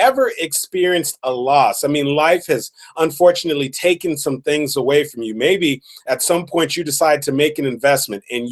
ever experienced a loss? I mean, life has unfortunately taken some things away from you. Maybe at some point you decide to make an investment and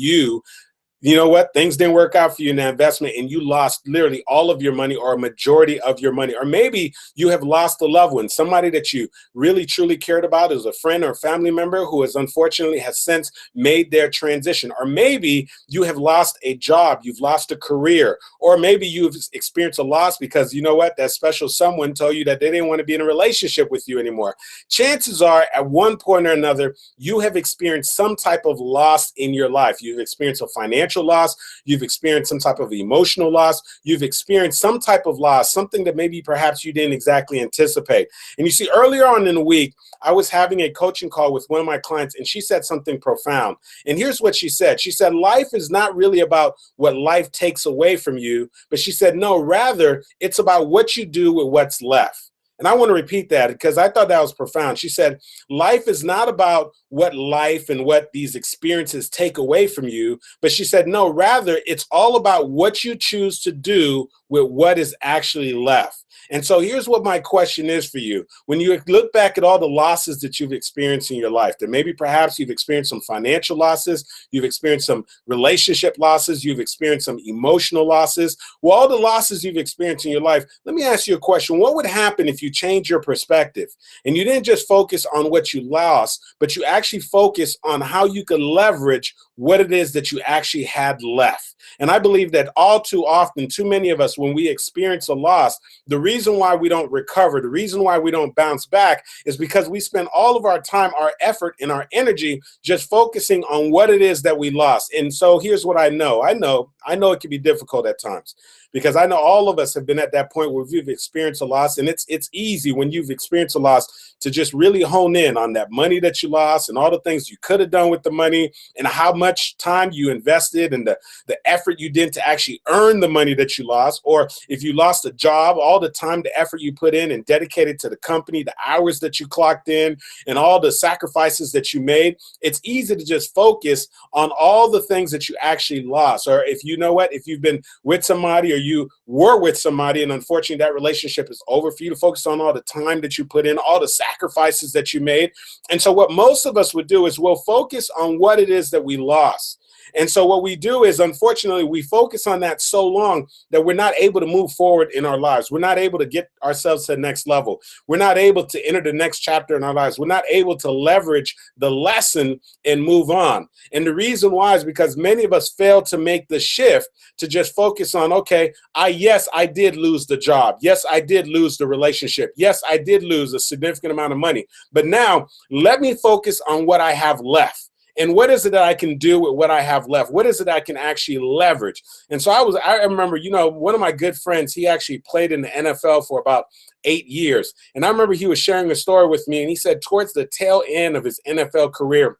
you know what, things didn't work out for you in that investment and you lost literally all of your money or a majority of your money. Or maybe you have lost a loved one, somebody that you really truly cared about, as a friend or family member who has unfortunately has since made their transition. Or maybe you have lost a job, you've lost a career, or maybe you've experienced a loss because you know what, that special someone told you that they didn't want to be in a relationship with you anymore. Chances are at one point or another, you have experienced some type of loss in your life. You've experienced a financial loss, you've experienced some type of emotional loss, you've experienced some type of loss, something that maybe perhaps you didn't exactly anticipate. And you see, earlier on in the week, I was having a coaching call with one of my clients, and she said something profound. And here's what she said. She said, life is not really about what life takes away from you, but she said, no, rather, it's about what you do with what's left. And I want to repeat that because I thought that was profound. She said, life is not about what life and what these experiences take away from you. But she said, no, rather, it's all about what you choose to do with what is actually left. And so here's what my question is for you. When you look back at all the losses that you've experienced in your life, that maybe perhaps you've experienced some financial losses, you've experienced some relationship losses, you've experienced some emotional losses. Well, all the losses you've experienced in your life, let me ask you a question. What would happen if you change your perspective and you didn't just focus on what you lost, but you actually focus on how you could leverage what it is that you actually had left? And I believe that all too often, too many of us, when we experience a loss, the reason why we don't recover, the reason why we don't bounce back is because we spend all of our time, our effort, and our energy just focusing on what it is that we lost. And so here's what I know. I know it can be difficult at times because I know all of us have been at that point where we've experienced a loss. And it's easy when you've experienced a loss to just really hone in on that money that you lost and all the things you could have done with the money and how much time you invested and the effort you did to actually earn the money that you lost. Or if you lost a job, all the time, the effort you put in and dedicated to the company, the hours that you clocked in and all the sacrifices that you made, it's easy to just focus on all the things that you actually lost. Or if you know what, if you've been with somebody or you were with somebody and unfortunately that relationship is over, for you to focus on all the time that you put in, all the sacrifices that you made. And so what most of us would do is we'll focus on what it is that we lost. And so what we do is, unfortunately, we focus on that so long that we're not able to move forward in our lives. We're not able to get ourselves to the next level. We're not able to enter the next chapter in our lives. We're not able to leverage the lesson and move on. And the reason why is because many of us fail to make the shift to just focus on, okay, yes, I did lose the job. Yes, I did lose the relationship. Yes, I did lose a significant amount of money. But now let me focus on what I have left. And what is it that I can do with what I have left? What is it I can actually leverage? And so I remember, one of my good friends, he actually played in the NFL for about 8 years. And I remember he was sharing a story with me, and he said towards the tail end of his NFL career,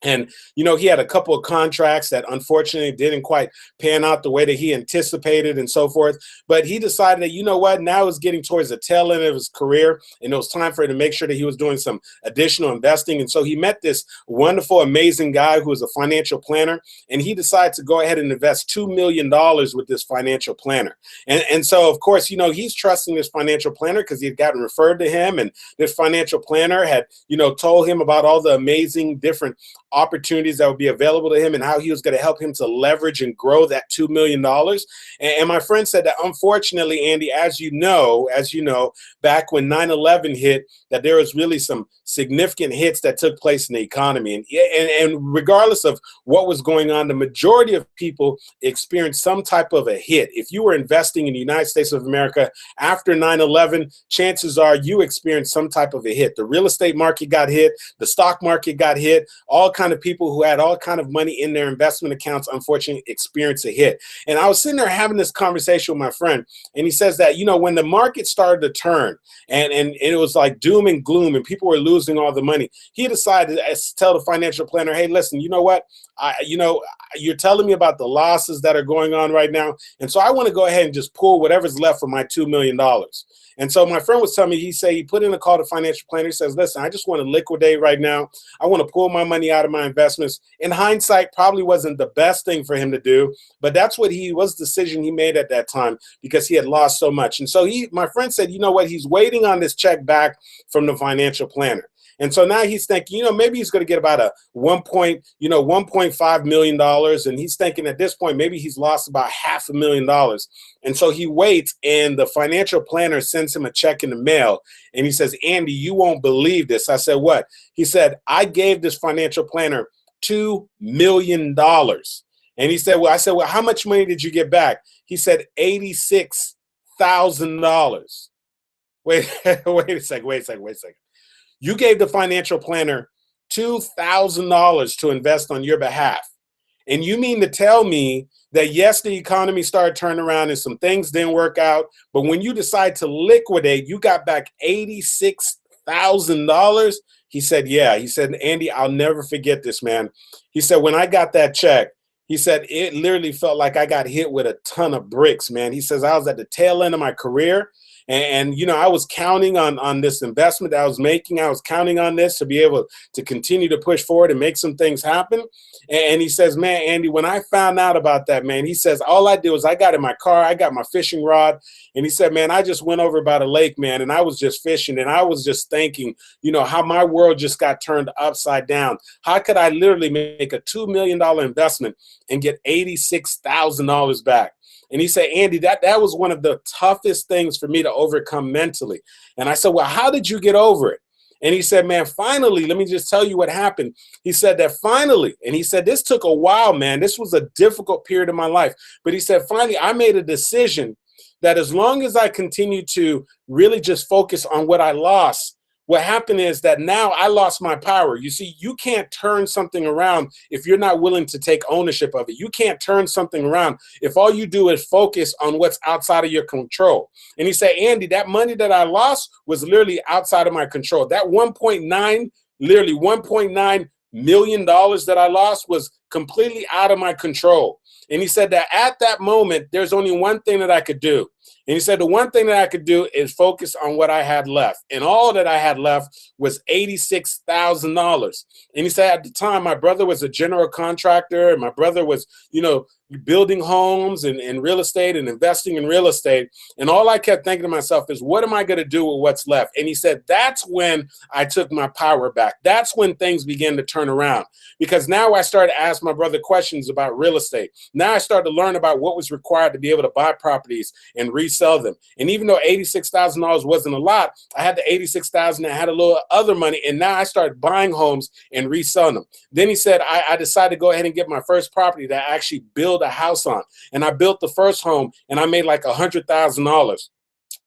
and, he had a couple of contracts that unfortunately didn't quite pan out the way that he anticipated and so forth. But he decided that, now it was getting towards the tail end of his career and it was time for him to make sure that he was doing some additional investing. And so he met this wonderful, amazing guy who was a financial planner, and he decided to go ahead and invest $2 million with this financial planner. And so, of course, he's trusting this financial planner because he had gotten referred to him, and this financial planner had, told him about all the amazing different opportunities that would be available to him and how he was going to help him to leverage and grow that $2 million. And my friend said that, unfortunately, Andy, as you know, back when 9/11 hit, that there was really some significant hits that took place in the economy. And regardless of what was going on, the majority of people experienced some type of a hit. If you were investing in the United States of America after 9/11, chances are you experienced some type of a hit. The real estate market got hit, the stock market got hit, all kind of people who had all kind of money in their investment accounts, unfortunately, experienced a hit. And I was sitting there having this conversation with my friend, and he says that, when the market started to turn and it was like doom and gloom and people were losing all the money, he decided to tell the financial planner, hey, listen, you know what? You're telling me about the losses that are going on right now. And so I want to go ahead and just pull whatever's left for my $2 million. And so my friend was telling me, he put in a call to financial planner. He says, listen, I just want to liquidate right now. I want to pull my money out of my investments. In hindsight, probably wasn't the best thing for him to do, but that's what was the decision he made at that time because he had lost so much. And so my friend said, you know what, he's waiting on this check back from the financial planner. And so now he's thinking, maybe he's going to get about a $1.5 million. And he's thinking at this point, maybe he's lost about $500,000. And so he waits, and the financial planner sends him a check in the mail. And he says, Andy, you won't believe this. I said, what? He said, I gave this financial planner $2 million. And he said, I said, well, how much money did you get back? He said, $86,000. Wait a second. You gave the financial planner $2,000 to invest on your behalf. And you mean to tell me that, yes, the economy started turning around and some things didn't work out, but when you decide to liquidate, you got back $86,000? He said, yeah. He said, Andy, I'll never forget this, man. He said, when I got that check, he said, it literally felt like I got hit with a ton of bricks, man. He says, I was at the tail end of my career. And I was counting on this investment that I was making. I was counting on this to be able to continue to push forward and make some things happen. And he says, man, Andy, when I found out about that, man, he says, all I did was I got in my car, I got my fishing rod. And he said, man, I just went over by the lake, man, and I was just fishing. And I was just thinking, how my world just got turned upside down. How could I literally make a $2 million investment and get $86,000 back? And he said, Andy, that was one of the toughest things for me to overcome mentally. And I said, well, how did you get over it? And he said, man, finally, let me just tell you what happened. He said that finally, and he said, this took a while, man. This was a difficult period of my life. But he said, finally, I made a decision that as long as I continue to really just focus on what I lost, what happened is that now I lost my power. You see, you can't turn something around if you're not willing to take ownership of it. You can't turn something around if all you do is focus on what's outside of your control. And he said, Andy, that money that I lost was literally outside of my control. That $1.9 million that I lost was completely out of my control. And he said that at that moment, there's only one thing that I could do. And he said, the one thing that I could do is focus on what I had left. And all that I had left was $86,000. And he said, at the time, my brother was a general contractor. And my brother was, building homes and real estate and investing in real estate. And all I kept thinking to myself is, what am I going to do with what's left? And he said, that's when I took my power back. That's when things began to turn around. Because now I started to ask my brother questions about real estate. Now I started to learn about what was required to be able to buy properties and resell them. And even though $86,000 wasn't a lot, I had the $86,000 and I had a little other money. And now I started buying homes and reselling them. Then he said, I decided to go ahead and get my first property that I actually build a house on. And I built the first home and I made like $100,000.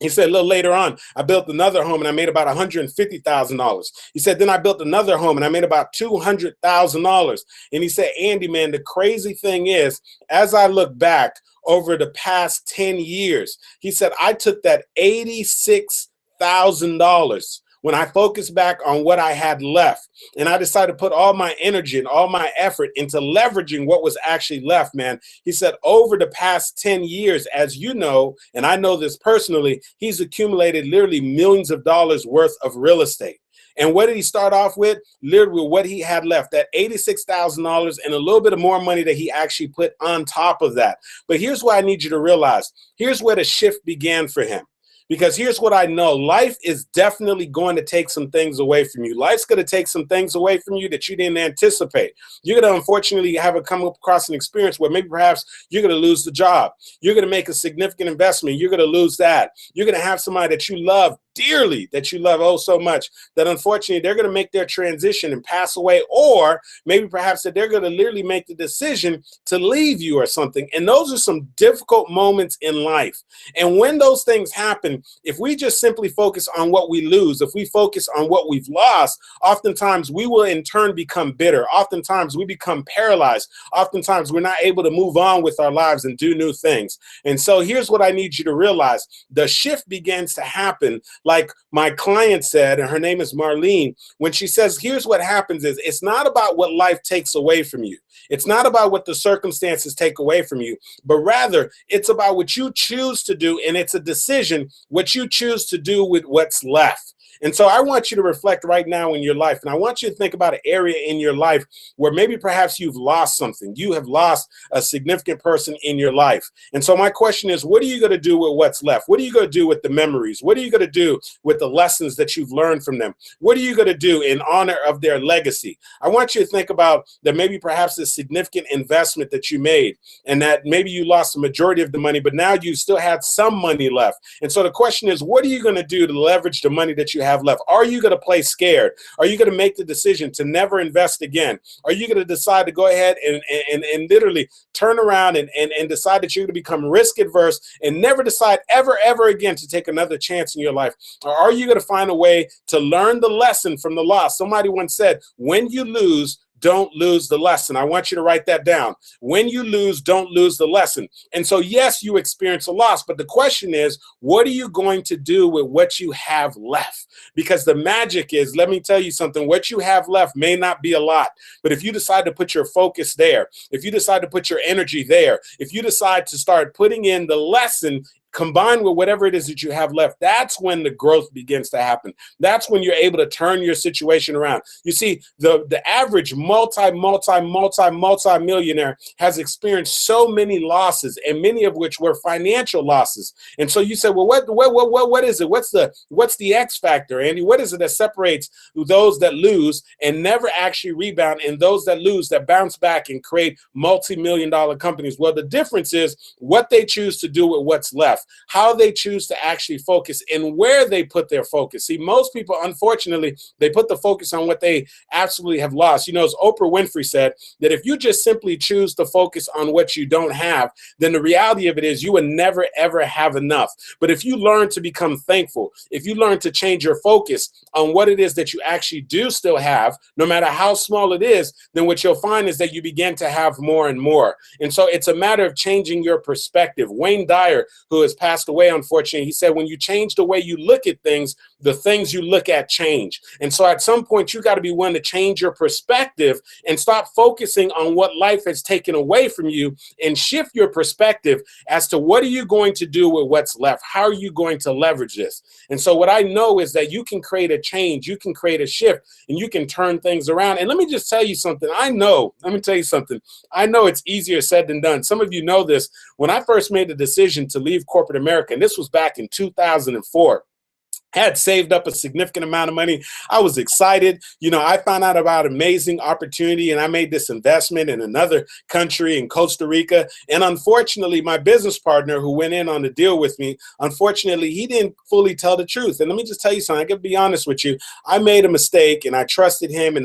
He said a little later on, I built another home and I made about $150,000. He said, then I built another home and I made about $200,000. And he said, Andy, man, the crazy thing is, as I look back over the past 10 years, he said, I took that $86,000 when I focused back on what I had left, and I decided to put all my energy and all my effort into leveraging what was actually left, man. He said over the past 10 years, as you know, and I know this personally, he's accumulated literally millions of dollars worth of real estate. And what did he start off with? Literally what he had left, that $86,000 and a little bit of more money that he actually put on top of that. But here's what I need you to realize. Here's where the shift began for him. Because here's what I know. Life is definitely going to take some things away from you. Life's going to take some things away from you that you didn't anticipate. You're going to unfortunately come across an experience where maybe perhaps you're going to lose the job. You're going to make a significant investment. You're going to lose that. You're going to have somebody that you love dearly, that you love oh so much, that unfortunately they're going to make their transition and pass away, or maybe perhaps that they're going to literally make the decision to leave you or something. And those are some difficult moments in life. And when those things happen, if we just simply focus on what we lose, if we focus on what we've lost, oftentimes we will in turn become bitter. Oftentimes we become paralyzed. Oftentimes we're not able to move on with our lives and do new things. And so here's what I need you to realize. The shift begins to happen like my client said, and her name is Marlene, when she says, here's what happens is it's not about what life takes away from you. It's not about what the circumstances take away from you, but rather it's about what you choose to do. And it's a decision, what you choose to do with what's left. And so I want you to reflect right now in your life. And I want you to think about an area in your life where maybe perhaps you've lost something. You have lost a significant person in your life. And so my question is, what are you going to do with what's left? What are you going to do with the memories? What are you going to do with the lessons that you've learned from them? What are you going to do in honor of their legacy? I want you to think about that maybe perhaps a significant investment that you made, and that maybe you lost the majority of the money, but now you still had some money left. And so the question is, what are you going to do to leverage the money that you have left? Are you going to play scared? Are you going to make the decision to never invest again? Are you going to decide to go ahead and literally turn around and decide that you're going to become risk adverse and never decide ever again to take another chance in your life? Or are you going to find a way to learn the lesson from the loss? Somebody once said, when you lose, don't lose the lesson. I want you to write that down. When you lose, don't lose the lesson. And so, yes, you experience a loss, but the question is, what are you going to do with what you have left? Because the magic is, let me tell you something, what you have left may not be a lot, but if you decide to put your focus there, if you decide to put your energy there, if you decide to start putting in the lesson combined with whatever it is that you have left, that's when the growth begins to happen. That's when you're able to turn your situation around. You see, the average multi-millionaire has experienced so many losses, and many of which were financial losses. And so you say, well, what is it? What's the X factor, Andy? What is it that separates those that lose and never actually rebound, and those that lose that bounce back and create multi-million-dollar companies? Well, the difference is what they choose to do with what's left, how they choose to actually focus, and where they put their focus. See, most people, unfortunately, they put the focus on what they absolutely have lost. You know, as Oprah Winfrey said, that if you just simply choose to focus on what you don't have, then the reality of it is you will never, ever have enough. But if you learn to become thankful, if you learn to change your focus on what it is that you actually do still have, no matter how small it is, then what you'll find is that you begin to have more and more. And so it's a matter of changing your perspective. Wayne Dyer, who has passed away, unfortunately, he said, when you change the way you look at things, the things you look at change. And so at some point, you got to be willing to change your perspective and stop focusing on what life has taken away from you, and shift your perspective as to what are you going to do with what's left? How are you going to leverage this? And so what I know is that you can create a change, you can create a shift, and you can turn things around. And let me just tell you something. Let me tell you something. I know it's easier said than done. Some of you know this. When I first made the decision to leave corporate America, and this was back in 2004, had saved up a significant amount of money. I was excited. You know, I found out about an amazing opportunity, and I made this investment in another country, in Costa Rica. And unfortunately, my business partner who went in on the deal with me, unfortunately, he didn't fully tell the truth. And let me just tell you something. I can be honest with you. I made a mistake, and I trusted him. And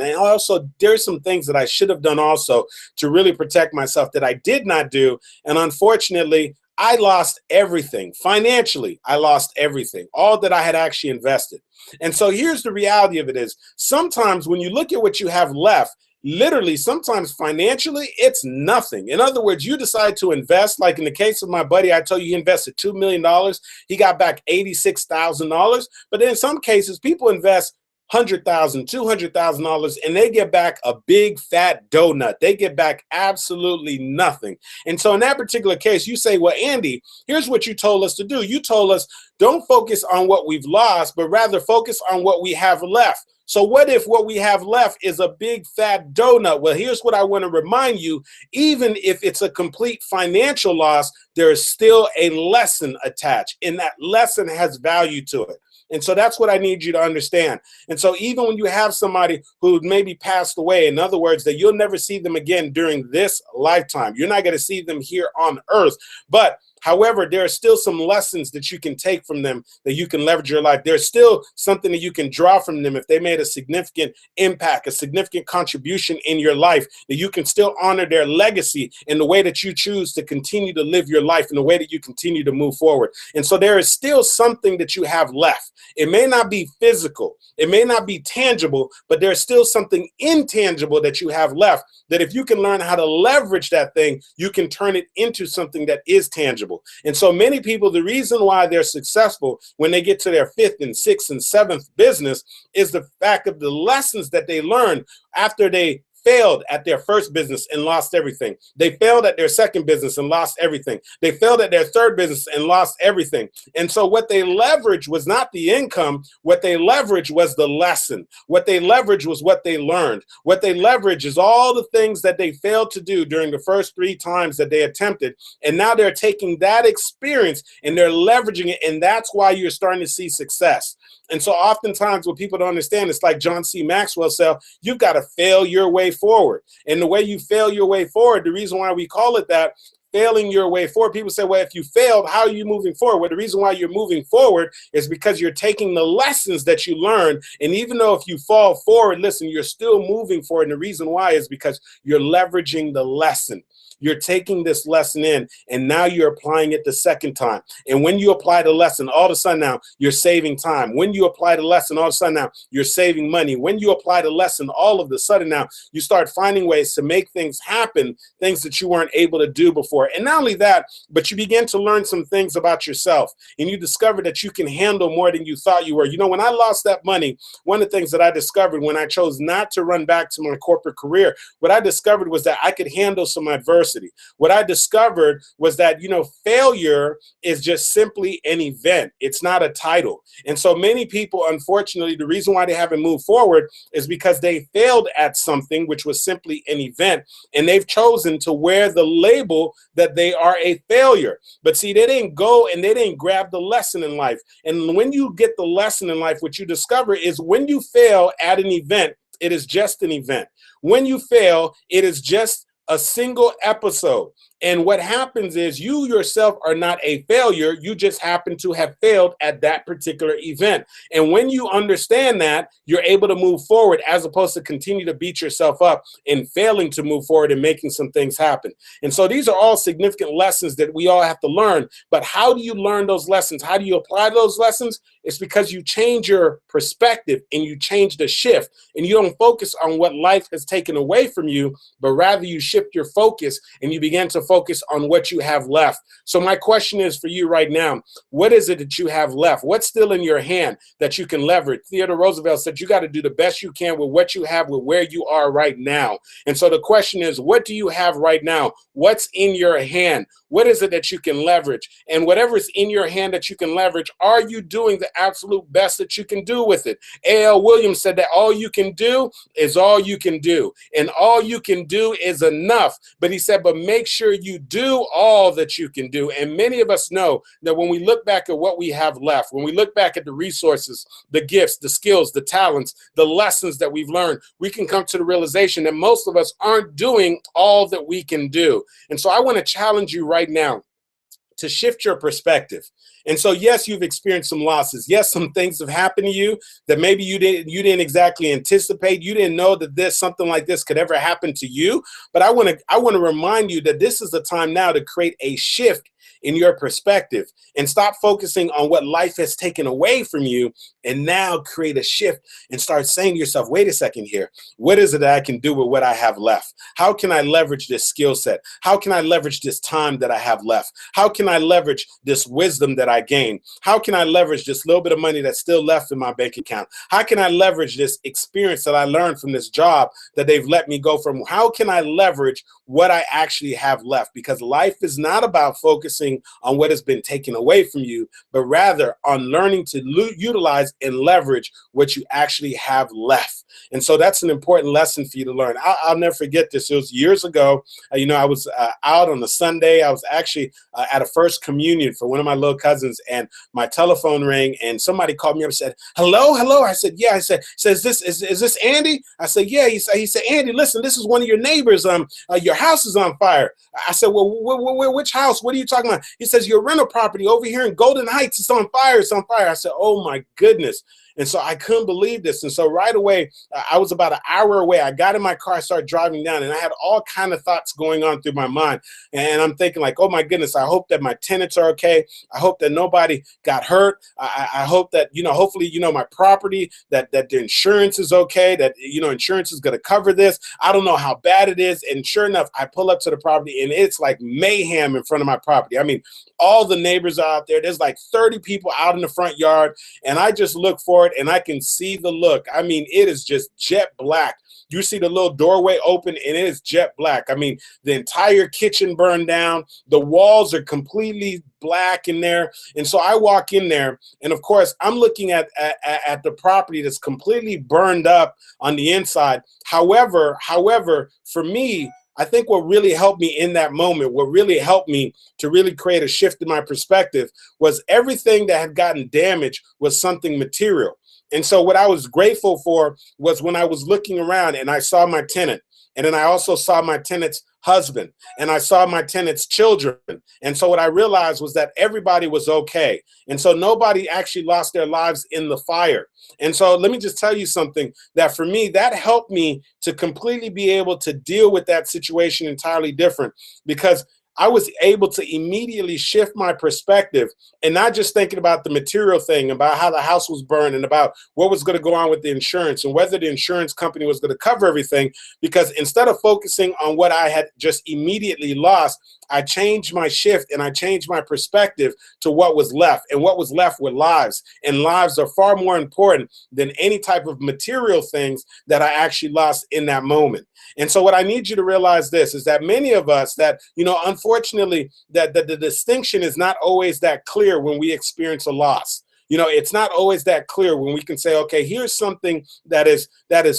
there's some things that I should have done also to really protect myself that I did not do. And unfortunately, I lost everything. Financially, I lost everything, all that I had actually invested. And so here's the reality of it is, sometimes when you look at what you have left, literally, sometimes financially, it's nothing. In other words, you decide to invest, like in the case of my buddy, I told you he invested $2 million. He got back $86,000. But then in some cases, people invest $100,000, $200,000, and they get back a big fat donut. They get back absolutely nothing. And so in that particular case, you say, well, Andy, here's what you told us to do. You told us don't focus on what we've lost, but rather focus on what we have left. So what if what we have left is a big fat donut? Well, here's what I want to remind you. Even if it's a complete financial loss, there is still a lesson attached, and that lesson has value to it. And so that's what I need you to understand. And so even when you have somebody who maybe passed away, in other words, that you'll never see them again during this lifetime, you're not going to see them here on earth. But however, there are still some lessons that you can take from them that you can leverage your life. There's still something that you can draw from them if they made a significant impact, a significant contribution in your life, that you can still honor their legacy in the way that you choose to continue to live your life, in the way that you continue to move forward. And so there is still something that you have left. It may not be physical, it may not be tangible, but there's still something intangible that you have left, that if you can learn how to leverage that thing, you can turn it into something that is tangible. incredible. And so many people, the reason why they're successful when they get to their fifth and sixth and seventh business is the fact of the lessons that they learned after they failed at their first business and lost everything. They failed at their second business and lost everything. They failed at their third business and lost everything. And so what they leveraged was not the income. What they leveraged was the lesson. What they leveraged was what they learned. What they leveraged is all the things that they failed to do during the first 3 times that they attempted. And now they're taking that experience and they're leveraging it. And that's why you're starting to see success. And so oftentimes what people don't understand, it's like John C. Maxwell said, you've got to fail your way forward. And the way you fail your way forward, the reason why we call it that, failing your way forward, people say, well, if you failed, how are you moving forward? Well, the reason why you're moving forward is because you're taking the lessons that you learned. And even though if you fall forward, listen, you're still moving forward. And the reason why is because you're leveraging the lesson. You're taking this lesson in, and now you're applying it the second time. And when you apply the lesson, all of a sudden now you're saving time. When you apply the lesson, all of a sudden now you're saving money. When you apply the lesson, all of a sudden now you start finding ways to make things happen, things that you weren't able to do before. And not only that, but you begin to learn some things about yourself, and you discover that you can handle more than you thought you were. You know, when I lost that money, one of the things that I discovered when I chose not to run back to my corporate career, what I discovered was that I could handle some adversity. What I discovered was that, you know, failure is just simply an event. It's not a title. And so many people, unfortunately, the reason why they haven't moved forward is because they failed at something, which was simply an event, and they've chosen to wear the label that they are a failure. But see, they didn't go and they didn't grab the lesson in life. And when you get the lesson in life, what you discover is when you fail at an event, it is just an event. When you fail, it is just a single episode. And what happens is you yourself are not a failure. You just happen to have failed at that particular event. And when you understand that, you're able to move forward as opposed to continue to beat yourself up and failing to move forward and making some things happen. And so these are all significant lessons that we all have to learn. But how do you learn those lessons? How do you apply those lessons? It's because you change your perspective and you change the shift, and you don't focus on what life has taken away from you, but rather you shift your focus and you begin to focus on what you have left. So my question is for you right now, what is it that you have left? What's still in your hand that you can leverage? Theodore Roosevelt said you got to do the best you can with what you have, with where you are right now. And so the question is, what do you have right now? What's in your hand? What is it that you can leverage? And whatever is in your hand that you can leverage, are you doing the absolute best that you can do with it? A.L. Williams said that all you can do is all you can do. And all you can do is enough. But he said, but make sure you do all that you can do. And many of us know that when we look back at what we have left, when we look back at the resources, the gifts, the skills, the talents, the lessons that we've learned, we can come to the realization that most of us aren't doing all that we can do. And so I want to challenge you right now to shift your perspective. And so, yes, you've experienced some losses. Yes, some things have happened to you that maybe you didn't exactly anticipate. You didn't know that something like this could ever happen to you. But I want to remind you that this is the time now to create a shift in your perspective and stop focusing on what life has taken away from you, and now create a shift and start saying to yourself, wait a second here. What is it that I can do with what I have left? How can I leverage this skill set? How can I leverage this time that I have left? How can I leverage this wisdom that I gained? How can I leverage this little bit of money that's still left in my bank account? How can I leverage this experience that I learned from this job that they've let me go from? How can I leverage what I actually have left? Because life is not about focusing on what has been taken away from you, but rather on learning to utilize and leverage what you actually have left. And so that's an important lesson for you to learn. I'll never forget this. It was years ago. I was out on a Sunday. I was actually at a first communion for one of my little cousins, and my telephone rang, and somebody called me up and said, hello. I said, yeah. I said, is this Andy? I said, yeah. He said, Andy, listen, this is one of your neighbors. Your house is on fire. I said, well, which house? What are you talking about? He says, your rental property over here in Golden Heights is on fire. It's on fire. I said, oh my goodness. And so I couldn't believe this. And so right away, I was about an hour away. I got in my car, I started driving down, and I had all kind of thoughts going on through my mind. And I'm thinking like, oh my goodness, I hope that my tenants are okay. I hope that nobody got hurt. I hope that, hopefully, my property, that the insurance is okay, that, insurance is going to cover this. I don't know how bad it is. And sure enough, I pull up to the property and it's like mayhem in front of my property. I mean, all the neighbors are out there. There's like 30 people out in the front yard. And I just look for it and I can see the look. I mean, it is just jet black. You see the little doorway open and it is jet black. I mean, the entire kitchen burned down. The walls are completely black in there. And so I walk in there, and of course, I'm looking at the property that's completely burned up on the inside. However, for me, I think what really helped me in that moment, what really helped me to really create a shift in my perspective, was everything that had gotten damaged was something material. And so what I was grateful for was when I was looking around and I saw my tenant, and then I also saw my tenant's husband, and I saw my tenant's children. And so what I realized was that everybody was okay. And so nobody actually lost their lives in the fire. And so let me just tell you something, that for me, that helped me to completely be able to deal with that situation entirely different, because I was able to immediately shift my perspective and not just thinking about the material thing, about how the house was burned and about what was going to go on with the insurance and whether the insurance company was going to cover everything. Because instead of focusing on what I had just immediately lost, I changed my shift and I changed my perspective to what was left. And what was left were lives. And lives are far more important than any type of material things that I actually lost in that moment. And so what I need you to realize this is that many of us that, unfortunately, that the distinction is not always that clear when we experience a loss. It's not always that clear when we can say, okay, here's something that is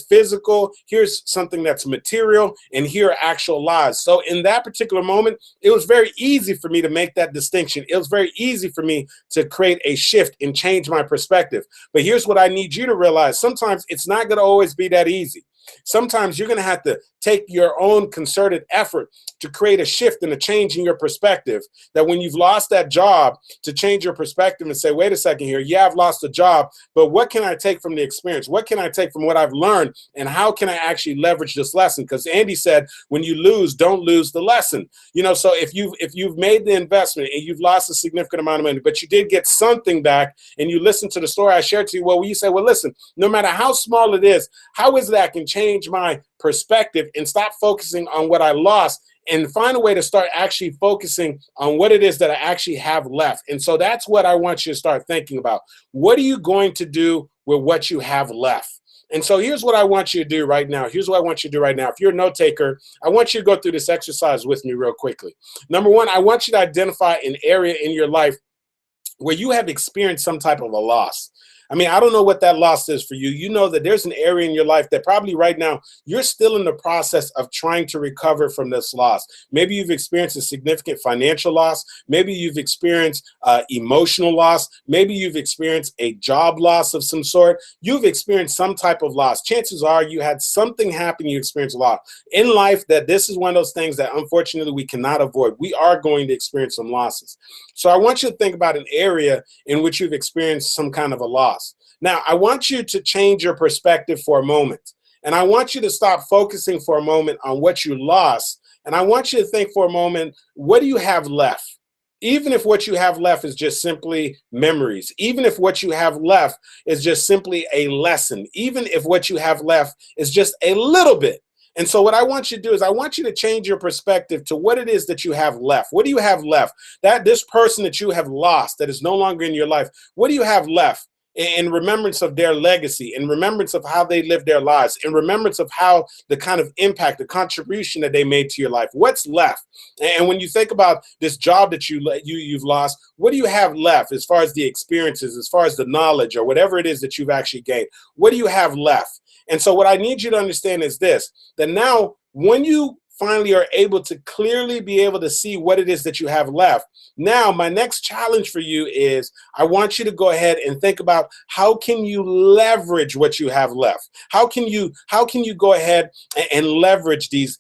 physical, here's something that's material, and here are actual lives. So in that particular moment, it was very easy for me to make that distinction. It was very easy for me to create a shift and change my perspective. But here's what I need you to realize. Sometimes it's not going to always be that easy. Sometimes you're going to have to take your own concerted effort to create a shift and a change in your perspective, that when you've lost that job, to change your perspective and say, wait a second here, yeah, I've lost a job, but what can I take from the experience? What can I take from what I've learned? And how can I actually leverage this lesson? Because Andy said, when you lose, don't lose the lesson. So if you've made the investment and you've lost a significant amount of money, but you did get something back, and you listen to the story I shared to you, well, you say, well, listen, no matter how small it is, how is that I can change my perspective and stop focusing on what I lost and find a way to start actually focusing on what it is that I actually have left. And so that's what I want you to start thinking about. What are you going to do with what you have left? And so here's what I want you to do right now. Here's what I want you to do right now. If you're a note taker, I want you to go through this exercise with me real quickly. Number one, I want you to identify an area in your life where you have experienced some type of a loss. I mean, I don't know what that loss is for you. You know that there's an area in your life that probably right now you're still in the process of trying to recover from this loss. Maybe you've experienced a significant financial loss. Maybe you've experienced emotional loss. Maybe you've experienced a job loss of some sort. You've experienced some type of loss. Chances are you had something happen, you experienced a loss. In life, that this is one of those things that unfortunately we cannot avoid. We are going to experience some losses. So I want you to think about an area in which you've experienced some kind of a loss. Now, I want you to change your perspective for a moment. And I want you to stop focusing for a moment on what you lost. And I want you to think for a moment, what do you have left? Even if what you have left is just simply memories, even if what you have left is just simply a lesson, even if what you have left is just a little bit. And so what I want you to do is I want you to change your perspective to what it is that you have left. What do you have left? That this person that you have lost, that is no longer in your life, what do you have left? In remembrance of their legacy, in remembrance of how they lived their lives, in remembrance of how the kind of impact, the contribution that they made to your life. What's left? And when you think about this job that you've lost, what do you have left as far as the experiences, as far as the knowledge or whatever it is that you've actually gained? What do you have left? And so what I need you to understand is this, that now when you finally are able to clearly be able to see what it is that you have left. Now, my next challenge for you is I want you to go ahead and think about how can you leverage what you have left? How can you go ahead and leverage these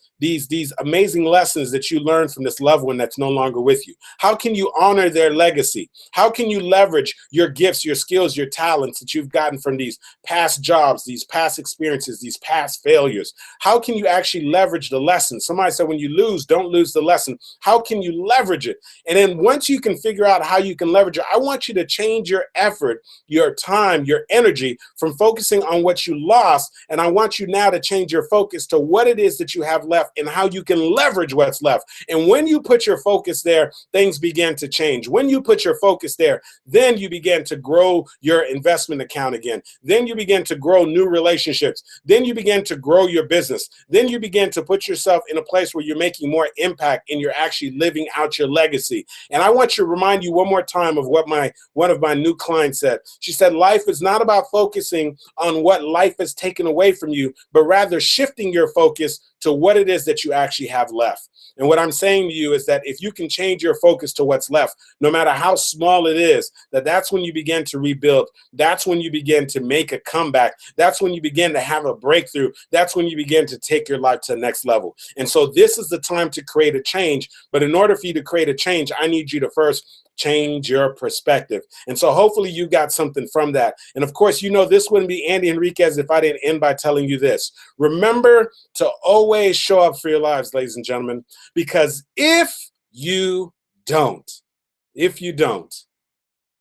these amazing lessons that you learned from this loved one that's no longer with you? How can you honor their legacy? How can you leverage your gifts, your skills, your talents that you've gotten from these past jobs, these past experiences, these past failures? How can you actually leverage the lesson? Somebody said when you lose, don't lose the lesson. How can you leverage it? And then once you can figure out how you can leverage it, I want you to change your effort, your time, your energy from focusing on what you lost. And I want you now to change your focus to what it is that you have left and how you can leverage what's left. And when you put your focus there, things begin to change. When you put your focus there, then you begin to grow your investment account again. Then you begin to grow new relationships. Then you begin to grow your business. Then you begin to put yourself in a place where you're making more impact and you're actually living out your legacy. And I want to remind you one more time of what one of my new clients said. She said, life is not about focusing on what life has taken away from you, but rather shifting your focus to what it is that you actually have left. And what I'm saying to you is that if you can change your focus to what's left, no matter how small it is, that's when you begin to rebuild. That's when you begin to make a comeback. That's when you begin to have a breakthrough. That's when you begin to take your life to the next level. And so this is the time to create a change. But in order for you to create a change, I need you to first change your perspective. And so hopefully you got something from that. And of course, you know, this wouldn't be Andy Henriquez if I didn't end by telling you this. Remember to always show up for your lives, ladies and gentlemen, because if you don't,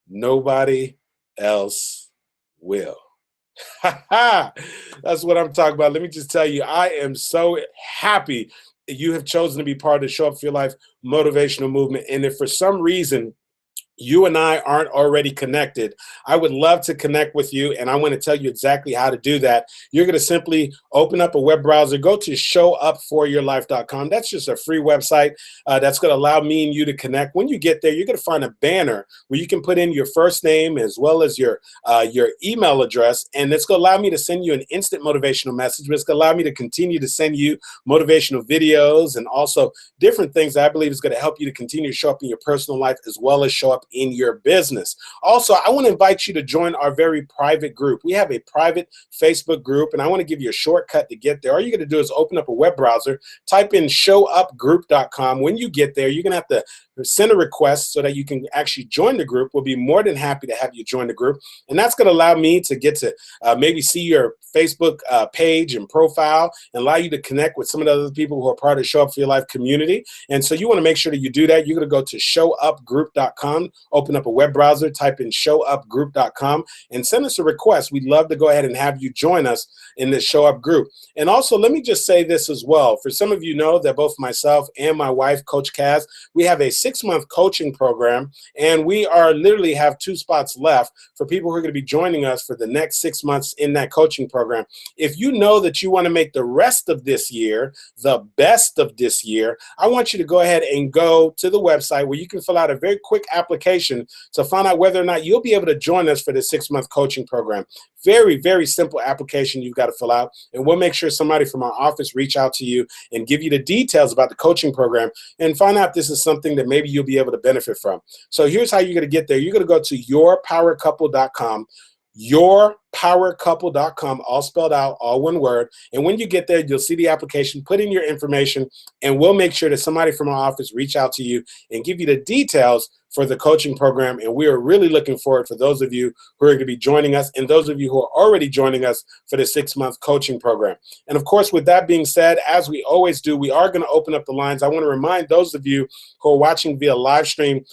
nobody else will. That's what I'm talking about. Let me just tell you, I am so happy that you have chosen to be part of the Show Up for Your Life motivational movement. And if for some reason you and I aren't already connected, I would love to connect with you, and I want to tell you exactly how to do that. You're going to simply open up a web browser, go to showupforyourlife.com. That's just a free website that's going to allow me and you to connect. When you get there, you're going to find a banner where you can put in your first name as well as your email address, and it's going to allow me to send you an instant motivational message, but it's going to allow me to continue to send you motivational videos and also different things that I believe is going to help you to continue to show up in your personal life as well as show up in your business. Also, I want to invite you to join our very private group. We have a private Facebook group, and I want to give you a shortcut to get there. All you're going to do is open up a web browser, type in showupgroup.com. When you get there, you're going to have to send a request so that you can actually join the group. We'll be more than happy to have you join the group, and that's going to allow me to get to maybe see your Facebook page and profile and allow you to connect with some of the other people who are part of the Show Up for Your Life community. And so you want to make sure that you do that. You're going to go to showupgroup.com, open up a web browser, type in showupgroup.com, and send us a request. We'd love to go ahead and have you join us in this Show Up group. And also, let me just say this as well. For some of you know that both myself and my wife, Coach Kaz, we have a 6-month coaching program, and we are literally have 2 spots left for people who are going to be joining us for the next 6 months in that coaching program. If you know that you want to make the rest of this year the best of this year, I want you to go ahead and go to the website where you can fill out a very quick application to find out whether or not you'll be able to join us for the 6-month coaching program. Very, very simple application you've got to fill out, and we'll make sure somebody from our office reach out to you and give you the details about the coaching program and find out if this is something that maybe you'll be able to benefit from. So here's how you're going to get there. You're going to go to yourpowercouple.com, yourpowercouple.com, all spelled out, all one word. And when you get there, you'll see the application, put in your information, and we'll make sure that somebody from our office reach out to you and give you the details for the coaching program. And we are really looking forward for those of you who are going to be joining us and those of you who are already joining us for the 6-month coaching program. And of course, with that being said, as we always do, we are going to open up the lines. I want to remind those of you who are watching via live stream